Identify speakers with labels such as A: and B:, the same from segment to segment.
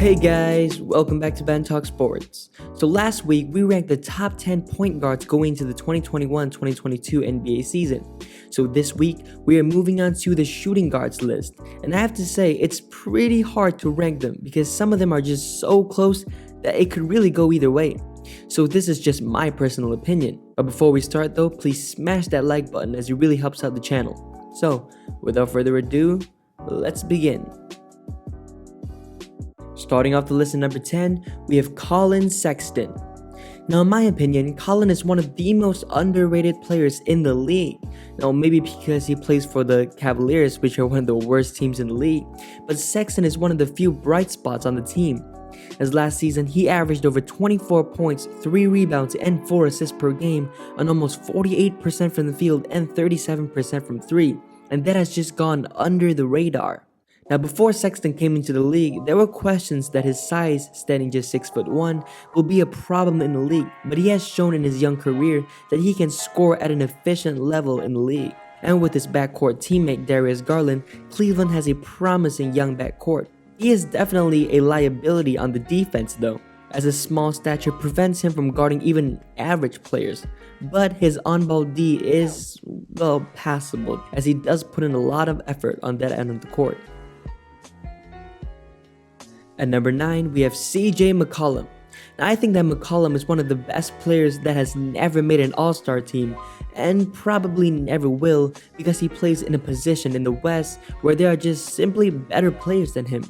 A: Hey guys, welcome back to Ben Talk Sports. So last week we ranked the top 10 point guards going into the 2021-2022 NBA season. So this week we are moving on to the shooting guards list, and I have to say it's pretty hard to rank them because some of them are just so close that it could really go either way. So this is just my personal opinion. But before we start though, please smash that like button as it really helps out the channel. So without further ado, let's begin. Starting off the list at number 10, we have Collin Sexton. Now in my opinion, Collin is one of the most underrated players in the league. Now maybe because he plays for the Cavaliers, which are one of the worst teams in the league, but Sexton is one of the few bright spots on the team. As last season, he averaged over 24 points, 3 rebounds, and 4 assists per game on almost 48% from the field and 37% from 3, and that has just gone under the radar. Now before Sexton came into the league, there were questions that his size, standing just 6'1", will be a problem in the league, but he has shown in his young career that he can score at an efficient level in the league. And with his backcourt teammate Darius Garland, Cleveland has a promising young backcourt. He is definitely a liability on the defense though, as his small stature prevents him from guarding even average players. But his on-ball D is, well, passable, as he does put in a lot of effort on that end of the court. At number 9, we have CJ McCollum. Now I think that McCollum is one of the best players that has never made an all-star team, and probably never will, because he plays in a position in the West where there are just simply better players than him.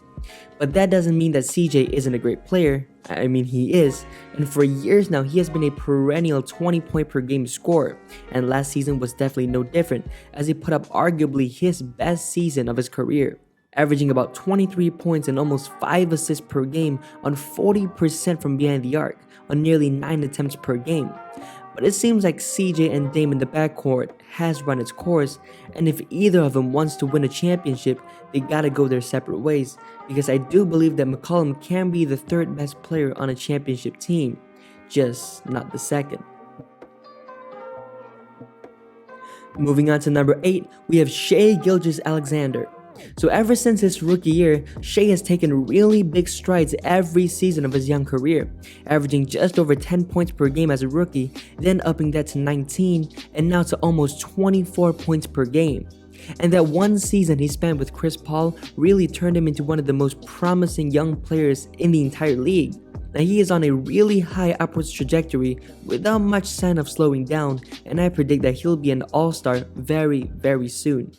A: But that doesn't mean that CJ isn't a great player. I mean, he is, and for years now he has been a perennial 20-point per game scorer, and last season was definitely no different, as he put up arguably his best season of his career, averaging about 23 points and almost 5 assists per game on 40% from behind the arc on nearly 9 attempts per game. But it seems like CJ and Dame in the backcourt has run its course, and if either of them wants to win a championship, they gotta go their separate ways, because I do believe that McCollum can be the third best player on a championship team, just not the second. Moving on to number 8, we have Shai Gilgeous-Alexander. So ever since his rookie year, Shai has taken really big strides every season of his young career, averaging just over 10 points per game as a rookie, then upping that to 19, and now to almost 24 points per game. And that one season he spent with Chris Paul really turned him into one of the most promising young players in the entire league. Now he is on a really high upwards trajectory without much sign of slowing down, and I predict that he'll be an all-star very soon.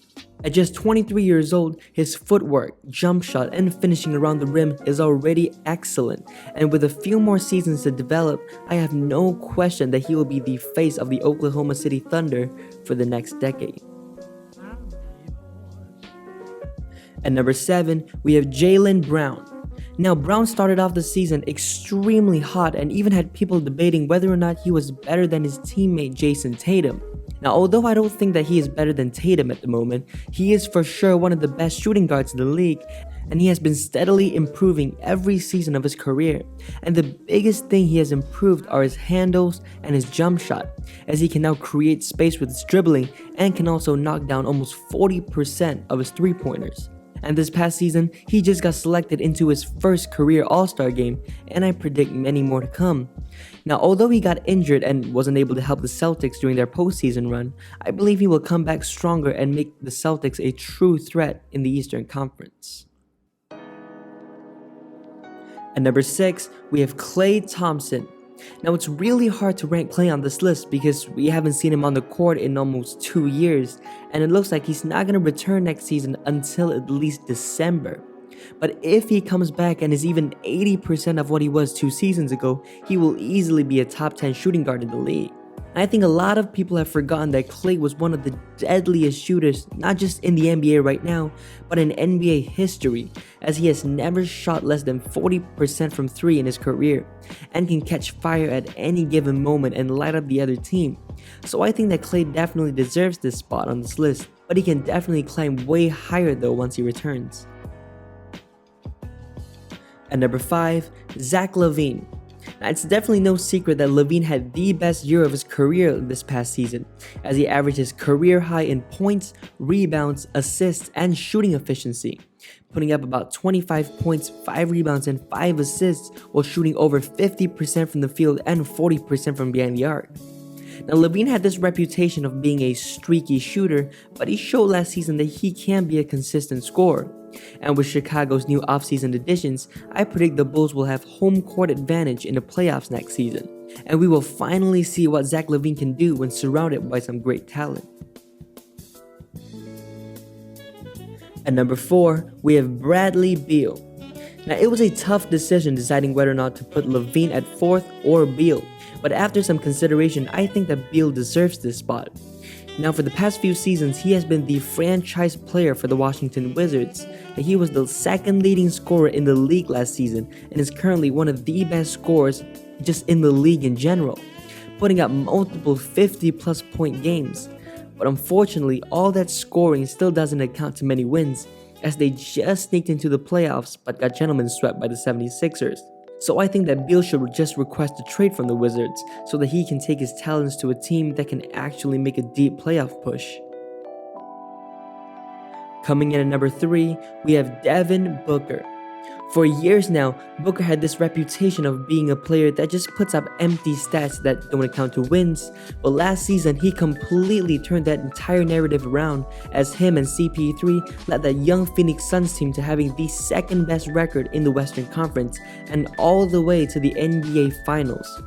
A: At just 23 years old, his footwork, jump shot, and finishing around the rim is already excellent, and with a few more seasons to develop, I have no question that he will be the face of the Oklahoma City Thunder for the next decade. At number 7, we have Jaylen Brown. Now Brown started off the season extremely hot and even had people debating whether or not he was better than his teammate Jayson Tatum. Now although I don't think that he is better than Tatum at the moment, he is for sure one of the best shooting guards in the league, and he has been steadily improving every season of his career. And the biggest thing he has improved are his handles and his jump shot, as he can now create space with his dribbling and can also knock down almost 40% of his three-pointers. And this past season, he just got selected into his first career All-Star game, and I predict many more to come. Now, although he got injured and wasn't able to help the Celtics during their postseason run, I believe he will come back stronger and make the Celtics a true threat in the Eastern Conference. At number 6, we have Klay Thompson. Now it's really hard to rank Klay on this list because we haven't seen him on the court in almost 2 years, and it looks like he's not going to return next season until at least December. But if he comes back and is even 80% of what he was 2 seasons ago, he will easily be a top 10 shooting guard in the league. I think a lot of people have forgotten that Klay was one of the deadliest shooters, not just in the NBA right now, but in NBA history, as he has never shot less than 40% from 3 in his career, and can catch fire at any given moment and light up the other team. So I think that Klay definitely deserves this spot on this list, but he can definitely climb way higher though once he returns. At number 5, Zach LaVine. Now, it's definitely no secret that LaVine had the best year of his career this past season, as he averaged his career high in points, rebounds, assists, and shooting efficiency, putting up about 25 points, 5 rebounds, and 5 assists while shooting over 50% from the field and 40% from behind the arc. Now, LaVine had this reputation of being a streaky shooter, but he showed last season that he can be a consistent scorer. And with Chicago's new offseason additions, I predict the Bulls will have home court advantage in the playoffs next season, and we will finally see what Zach LaVine can do when surrounded by some great talent. At number 4, we have Bradley Beal. Now, it was a tough decision deciding whether or not to put LaVine at 4th or Beal, but after some consideration, I think that Beal deserves this spot. Now, for the past few seasons, he has been the franchise player for the Washington Wizards. Now, he was the 2nd leading scorer in the league last season and is currently one of the best scorers just in the league in general, putting up multiple 50-plus point games. But unfortunately, all that scoring still doesn't account to many wins, as they just sneaked into the playoffs but got gentlemen swept by the 76ers. So I think that Beal should just request a trade from the Wizards so that he can take his talents to a team that can actually make a deep playoff push. Coming in at number 3, we have Devin Booker. For years now, Booker had this reputation of being a player that just puts up empty stats that don't account to wins, but last season he completely turned that entire narrative around as him and CP3 led that young Phoenix Suns team to having the 2nd best record in the Western Conference and all the way to the NBA Finals.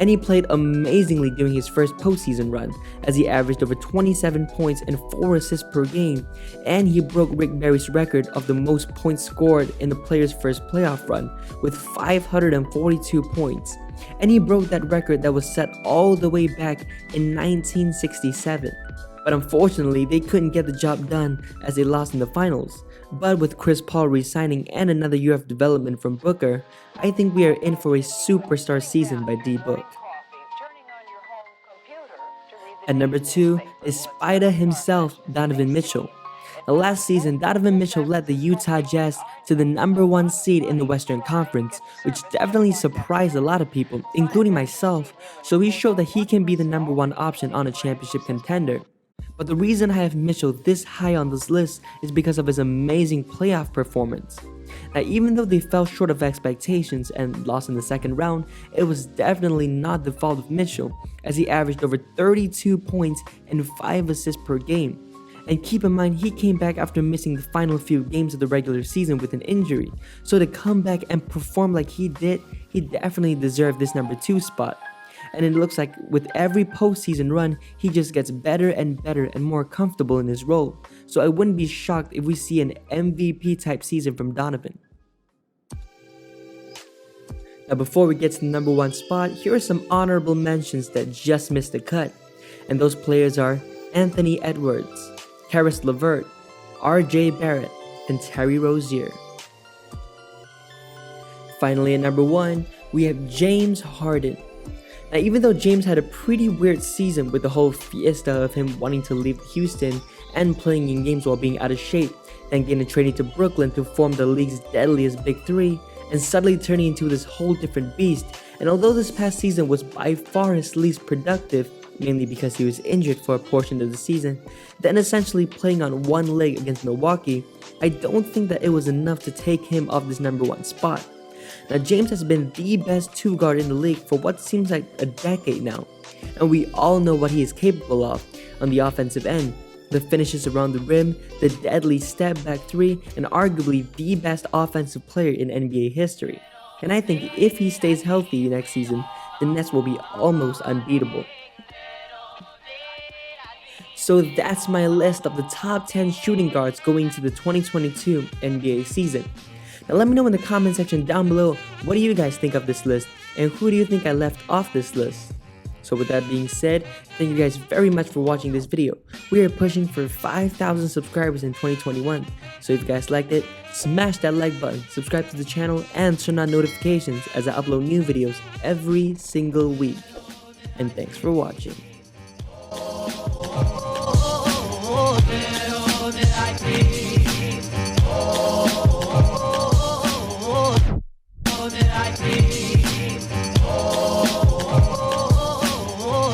A: And he played amazingly during his first postseason run, as he averaged over 27 points and 4 assists per game, and he broke Rick Barry's record of the most points scored in the player's first playoff run, with 542 points, and he broke that record that was set all the way back in 1967. But unfortunately, they couldn't get the job done as they lost in the finals. But with Chris Paul resigning and another year of development from Booker, I think we are in for a superstar season by D-Book. At number 2 is Spider himself, Donovan Mitchell. Now, last season, Donovan Mitchell led the Utah Jazz to the number 1 seed in the Western Conference, which definitely surprised a lot of people, including myself, so he showed that he can be the number 1 option on a championship contender. But the reason I have Mitchell this high on this list is because of his amazing playoff performance. Now, even though they fell short of expectations and lost in the 2nd round, it was definitely not the fault of Mitchell, as he averaged over 32 points and 5 assists per game. And keep in mind, he came back after missing the final few games of the regular season with an injury, so to come back and perform like he did, he definitely deserved this number 2 spot. And it looks like with every postseason run, he just gets better and better and more comfortable in his role. So I wouldn't be shocked if we see an MVP type season from Donovan. Now, before we get to the number 1 spot, here are some honorable mentions that just missed the cut. And those players are Anthony Edwards, Karis LeVert, RJ Barrett, and Terry Rozier. Finally, at number 1, we have James Harden. Now, even though James had a pretty weird season with the whole fiesta of him wanting to leave Houston and playing in games while being out of shape, then getting traded to Brooklyn to form the league's deadliest Big Three, and suddenly turning into this whole different beast, and although this past season was by far his least productive, mainly because he was injured for a portion of the season, then essentially playing on one leg against Milwaukee, I don't think that it was enough to take him off this number 1 spot. Now, James has been the best 2 guard in the league for what seems like a decade now, and we all know what he is capable of on the offensive end. The finishes around the rim, the deadly step back 3, and arguably the best offensive player in NBA history. And I think if he stays healthy next season, the Nets will be almost unbeatable. So that's my list of the top 10 shooting guards going into the 2022 NBA season. Now let me know in the comment section down below, what do you guys think of this list, and who do you think I left off this list? So with that being said, thank you guys very much for watching this video. We are pushing for 5,000 subscribers in 2021, so if you guys liked it, smash that like button, subscribe to the channel, and turn on notifications as I upload new videos every single week. And thanks for watching.